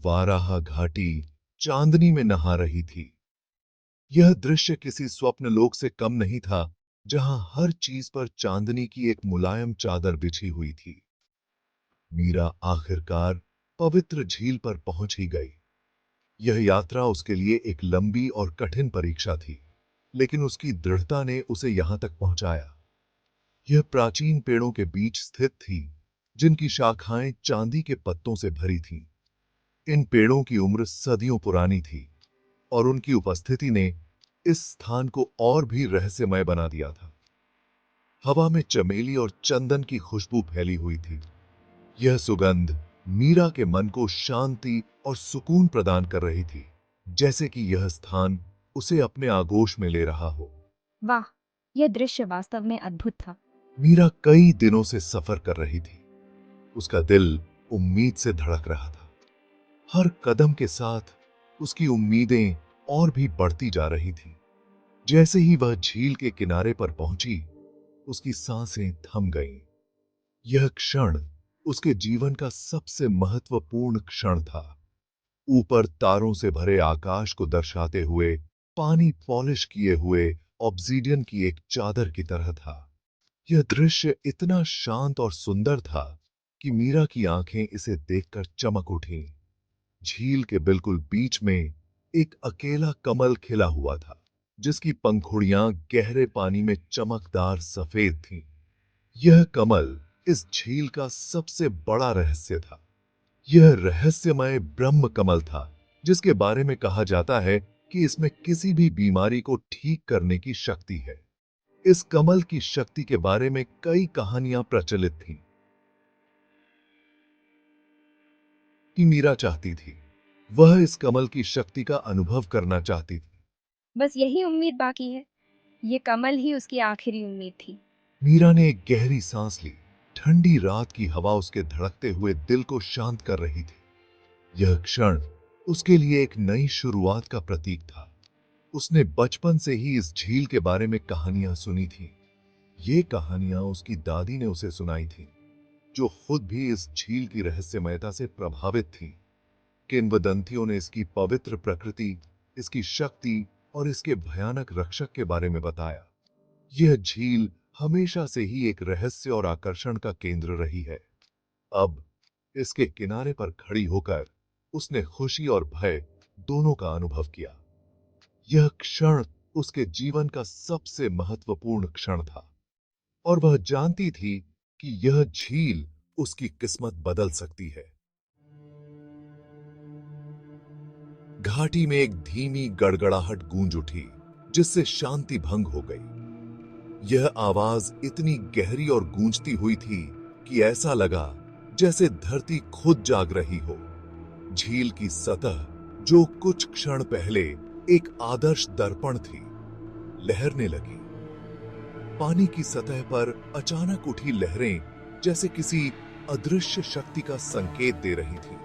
वाराह घाटी चांदनी में नहा रही थी। यह दृश्य किसी स्वप्न लोक से कम नहीं था, जहां हर चीज पर चांदनी की एक मुलायम चादर बिछी हुई थी। मीरा आखिरकार पवित्र झील पर पहुंच ही गई। यह यात्रा उसके लिए एक लंबी और कठिन परीक्षा थी, लेकिन उसकी दृढ़ता ने उसे यहां तक पहुंचाया। यह प्राचीन पेड़ों के बीच स्थित थी, जिनकी शाखाएं चांदी के पत्तों से भरी थीं। इन पेड़ों की उम्र सदियों पुरानी थी और उनकी उपस्थिति ने इस स्थान को और भी रहस्यमय बना दिया था। हवा में चमेली और चंदन की खुशबू फैली हुई थी। यह सुगंध मीरा के मन को शांति और सुकून प्रदान कर रही थी, जैसे कि यह स्थान उसे अपने आगोश में ले रहा हो। वाह, यह दृश्य वास्तव में अद्भुत था। मीरा कई दिनों से सफर कर रही थी। उसका दिल उम्मीद से धड़क रहा था। हर कदम के साथ उसकी उम्मीदें और भी बढ़ती जा रही थीं। जैसे ही वह झील के किनारे पर पहुंची, उसकी सांसें थम गईं। यह क्षण उसके जीवन का सबसे महत्वपूर्ण क्षण था। ऊपर तारों से भरे आकाश को दर्शाते हुए पानी पॉलिश किए हुए ऑब्सीडियन की एक चादर की तरह था। यह दृश्य इतना शांत और सुंदर था कि मीरा की आंखें इसे देखकर चमक उठीं। झील के बिल्कुल बीच में एक अकेला कमल खिला हुआ था, जिसकी पंखुड़ियां गहरे पानी में चमकदार सफेद थीं। यह कमल इस झील का सबसे बड़ा रहस्य था। यह रहस्यमय ब्रह्म कमल था, जिसके बारे में कहा जाता है कि इसमें किसी भी बीमारी को ठीक करने की शक्ति है। इस कमल की शक्ति के बारे में कई कहानियां प्रचलित थीं कि मीरा चाहती थी, वह इस कमल की शक्ति का अनुभव करना चाहती थी। बस यही उम्मीद बाकी है। ये कमल ही उसकी आखिरी उम्मीद थी। मीरा ने एक गहरी सांस ली। ठंडी रात की हवा उसके धड़कते हुए दिल को शांत कर रही थी। यह क्षण उसके लिए एक नई शुरुआत का प्रतीक था। उसने बचपन से ही इस झील के बारे में कहानियां सुनी थी। ये कहानियां उसकी दादी ने उसे सुनाई थी, जो खुद भी इस झील की रहस्यमयता से प्रभावित थी। किंवदंतियों ने इसकी पवित्र प्रकृति, इसकी शक्ति और इसके भयानक रक्षक के बारे में बताया। यह झील हमेशा से ही एक रहस्य और आकर्षण का केंद्र रही है। अब इसके किनारे पर खड़ी होकर उसने खुशी और भय दोनों का अनुभव किया। यह क्षण उसके जीवन का सबसे महत्वपूर्ण क्षण था और वह जानती थी कि यह झील उसकी किस्मत बदल सकती है। घाटी में एक धीमी गड़गड़ाहट गूंज उठी, जिससे शांति भंग हो गई। यह आवाज इतनी गहरी और गूंजती हुई थी कि ऐसा लगा जैसे धरती खुद जाग रही हो। झील की सतह, जो कुछ क्षण पहले एक आदर्श दर्पण थी, लहरने लगी। पानी की सतह पर अचानक उठी लहरें जैसे किसी अदृश्य शक्ति का संकेत दे रही थी।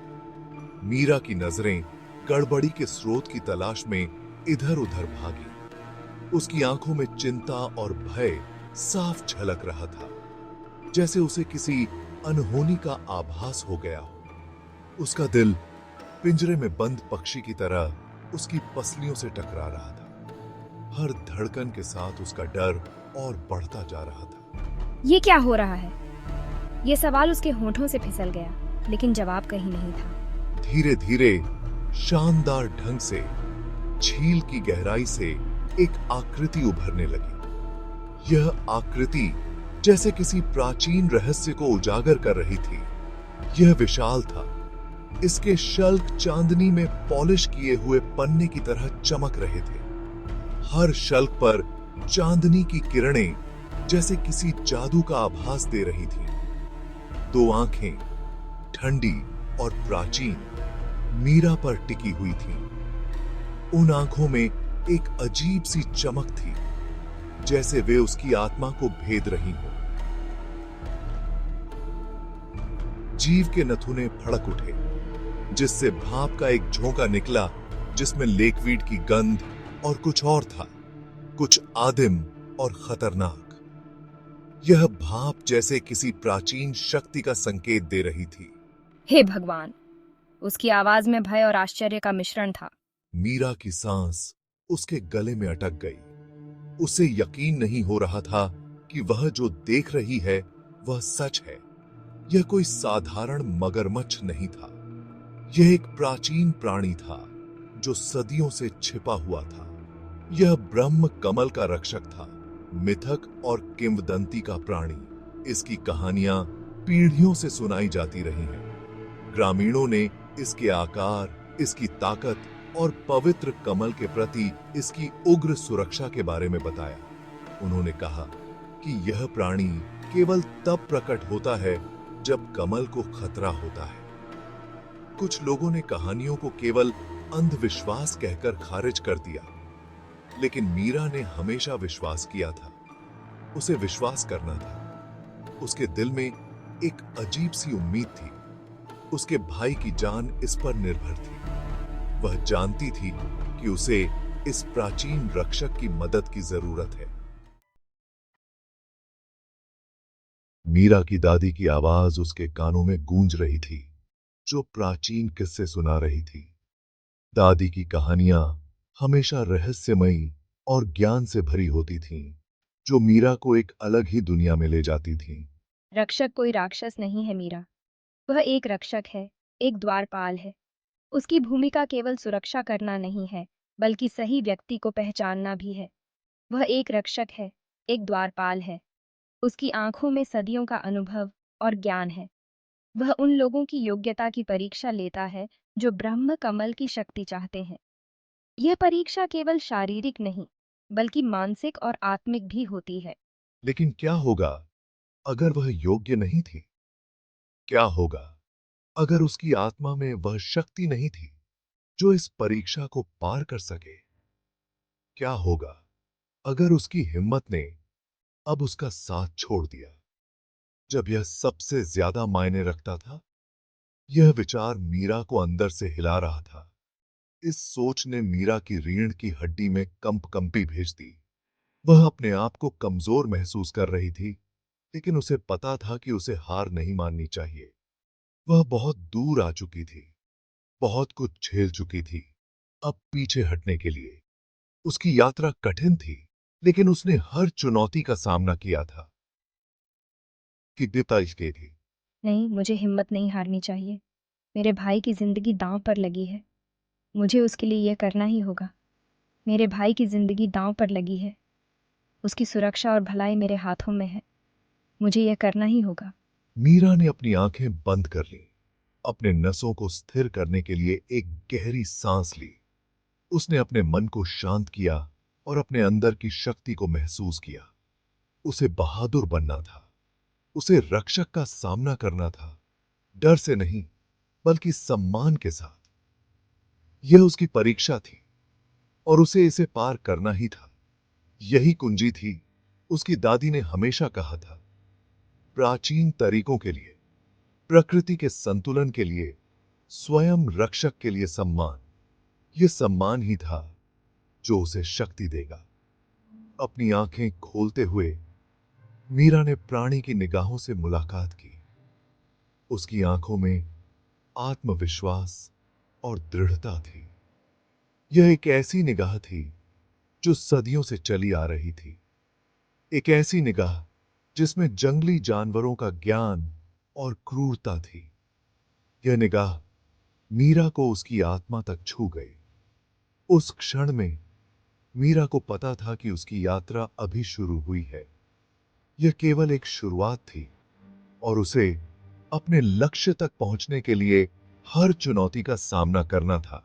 मीरा की नजरें गड़बड़ी के स्रोत की तलाश में इधर उधर भागी। उसकी आंखों में चिंता और भय साफ झलक रहा था, जैसे उसे किसी अनहोनी का आभास हो गया हो। उसका दिल पिंजरे में बंद पक्षी की तरह उसकी पसलियों से टकरा रहा था। हर धड़कन के साथ उसका डर और बढ़ता जा रहा था। ये क्या हो रहा है? ये सवाल उसके होठों से फिसल गया, लेकिन जवाब कहीं नहीं था। धीरे धीरे शानदार ढंग से झील की गहराई से एक आकृति उभरने लगी। यह आकृति जैसे किसी प्राचीन रहस्य को उजागर कर रही थी। यह विशाल था। इसके शल्क चांदनी में पॉलिश किए हुए पन्ने की तरह चमक रहे थे। हर शल्क पर चांदनी की किरणें जैसे किसी जादू का आभास दे रही थी। दो आंखें, ठंडी और प्राचीन, मीरा पर टिकी हुई थीं। उन आंखों में एक अजीब सी चमक थी, जैसे वे उसकी आत्मा को भेद रही हों। जीव के नथुने फड़क उठे, जिससे भाप का एक झोंका निकला, जिसमें लेकवीड की गंध और कुछ और था, कुछ आदिम और खतरनाक। यह भाप जैसे किसी प्राचीन शक्ति का संकेत दे रही थी। हे भगवान, उसकी आवाज में भय और आश्चर्य का मिश्रण था। मीरा की सांस उसके गले में अटक गई। उसे यकीन नहीं हो रहा था कि वह जो देख रही है वह सच है। यह कोई साधारण मगरमच्छ नहीं था। यह एक प्राचीन प्राणी था जो सदियों से छिपा हुआ था। यह ब्रह्म कमल का रक्षक था, मिथक और किंवदंती का प्राणी। इसकी कहानियां पीढ़ियों से सुनाई जाती रही हैं। ग्रामीणों ने इसके आकार, इसकी ताकत और पवित्र कमल के प्रति इसकी उग्र सुरक्षा के बारे में बताया। उन्होंने कहा कि यह प्राणी केवल तब प्रकट होता है जब कमल को खतरा होता है। कुछ लोगों ने कहानियों को केवल अंधविश्वास कहकर खारिज कर दिया, लेकिन मीरा ने हमेशा विश्वास किया था। उसे विश्वास करना था। उसके दिल में एक अजीब सी उम्मीद थी। उसके भाई की जान इस पर निर्भर थी। वह जानती थी कि उसे इस प्राचीन रक्षक की मदद की जरूरत है। मीरा की दादी की आवाज उसके कानों में गूंज रही थी, जो प्राचीन किस्से सुना रही थी। दादी की कहानियां हमेशा रहस्यमयी और ज्ञान से भरी होती थीं, जो मीरा को एक अलग ही दुनिया में ले जाती थीं। रक्षक कोई राक्षस नहीं है मीरा। वह एक रक्षक है, एक द्वारपाल है। उसकी भूमिका केवल सुरक्षा करना नहीं है, बल्कि सही व्यक्ति को पहचानना भी है। वह एक रक्षक है, एक द्वारपाल है। उसकी आंखों में सदियों का अनुभव और ज्ञान है। वह उन लोगों की योग्यता की परीक्षा लेता है जो ब्रह्म कमल की शक्ति चाहते हैं। यह परीक्षा केवल शारीरिक नहीं, बल्कि मानसिक और आत्मिक भी होती है। लेकिन क्या होगा अगर वह योग्य नहीं थी? क्या होगा अगर उसकी आत्मा में वह शक्ति नहीं थी जो इस परीक्षा को पार कर सके? क्या होगा अगर उसकी हिम्मत ने अब उसका साथ छोड़ दिया जब यह सबसे ज्यादा मायने रखता था? यह विचार मीरा को अंदर से हिला रहा था। इस सोच ने मीरा की रीढ़ की हड्डी में कंपी भेज दी। वह अपने आप को कमजोर महसूस कर रही थी, लेकिन उसे पता था कि उसे हार नहीं माननी चाहिए। वह बहुत दूर आ चुकी थी, बहुत कुछ झेल चुकी थी। अब पीछे हटने के लिए उसकी यात्रा कठिन थी, लेकिन उसने हर चुनौती का सामना किया था। कि दिता इसके थी। नहीं, मुझे हिम्मत नहीं हारनी चाहिए। मेरे भाई की जिंदगी दांव पर लगी है। मुझे उसके लिए यह करना ही होगा। मेरे भाई की जिंदगी दांव पर लगी है। उसकी सुरक्षा और भलाई मेरे हाथों में है। मुझे यह करना ही होगा। मीरा ने अपनी आंखें बंद कर ली। अपने नसों को स्थिर करने के लिए एक गहरी सांस ली। उसने अपने मन को शांत किया और अपने अंदर की शक्ति को महसूस किया। उसे बहादुर बनना था। उसे रक्षक का सामना करना था, डर से नहीं, बल्कि सम्मान के साथ। यह उसकी परीक्षा थी और उसे इसे पार करना ही था। यही कुंजी थी। उसकी दादी ने हमेशा कहा था, प्राचीन तरीकों के लिए, प्रकृति के संतुलन के लिए, स्वयं रक्षक के लिए सम्मान। यह सम्मान ही था जो उसे शक्ति देगा। अपनी आंखें खोलते हुए मीरा ने प्राणी की निगाहों से मुलाकात की। उसकी आंखों में आत्मविश्वास और दृढ़ता थी। यह एक ऐसी निगाह थी जो सदियों से चली आ रही थी। एक ऐसी निगाह जिसमें जंगली जानवरों का ज्ञान और क्रूरता थी। यह निगाह मीरा को उसकी आत्मा तक छू गई। उस क्षण में मीरा को पता था कि उसकी यात्रा अभी शुरू हुई है। यह केवल एक शुरुआत थी और उसे अपने लक्ष्य तक पहुंचने के लिए हर चुनौती का सामना करना था।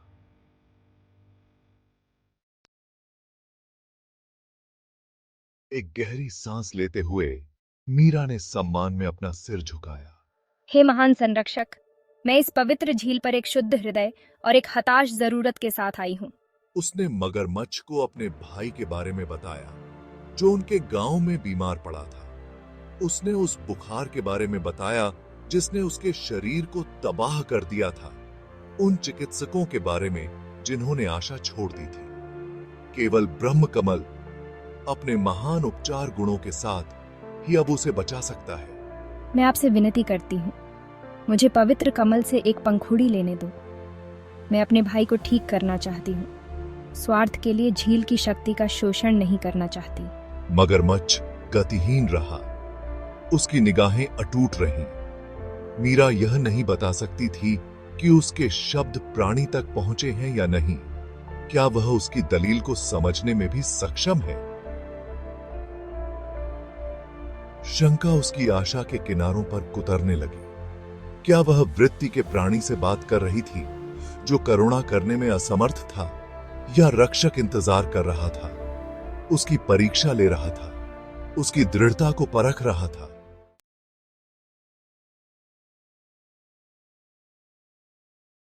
एक गहरी सांस लेते हुए मीरा ने सम्मान में अपना सिर झुकाया। हे महान संरक्षक, मैं इस पवित्र झील पर एक शुद्ध हृदय और एक हताश जरूरत के साथ आई हूँ। उसने मगरमच्छ को अपने भाई के बारे में बताया, जो उनके गांव में बीमार पड़ा था। उसने उस बुखार के बारे में बताया जिसने उसके शरीर को तबाह कर दिया था। उन चिकित्सकों के बारे में जिन्होंने आशा छोड़ दी थी। केवल ब्रह्म कमल अपने महान उपचार गुणों के साथ ही अब उसे बचा सकता है। मैं आपसे विनती करती हूँ, मुझे पवित्र कमल से एक पंखुड़ी लेने दो। मैं अपने भाई को ठीक करना चाहती हूँ। स्वार्थ के लिए झील की शक्ति का शोषण नहीं करना चाहती। मगरमच्छ गतिहीन रहा, उसकी निगाहें अटूट रहीं। मीरा यह नहीं बता सकती थी कि उसके शब्द प्राणी तक पहुंचे हैं या नहीं। क्या वह उसकी दलील को समझने में भी सक्षम है? शंका उसकी आशा के किनारों पर कुतरने लगी। क्या वह वृत्ति के प्राणी से बात कर रही थी जो करुणा करने में असमर्थ था, या रक्षक इंतजार कर रहा था, उसकी परीक्षा ले रहा था, उसकी दृढ़ता को परख रहा था?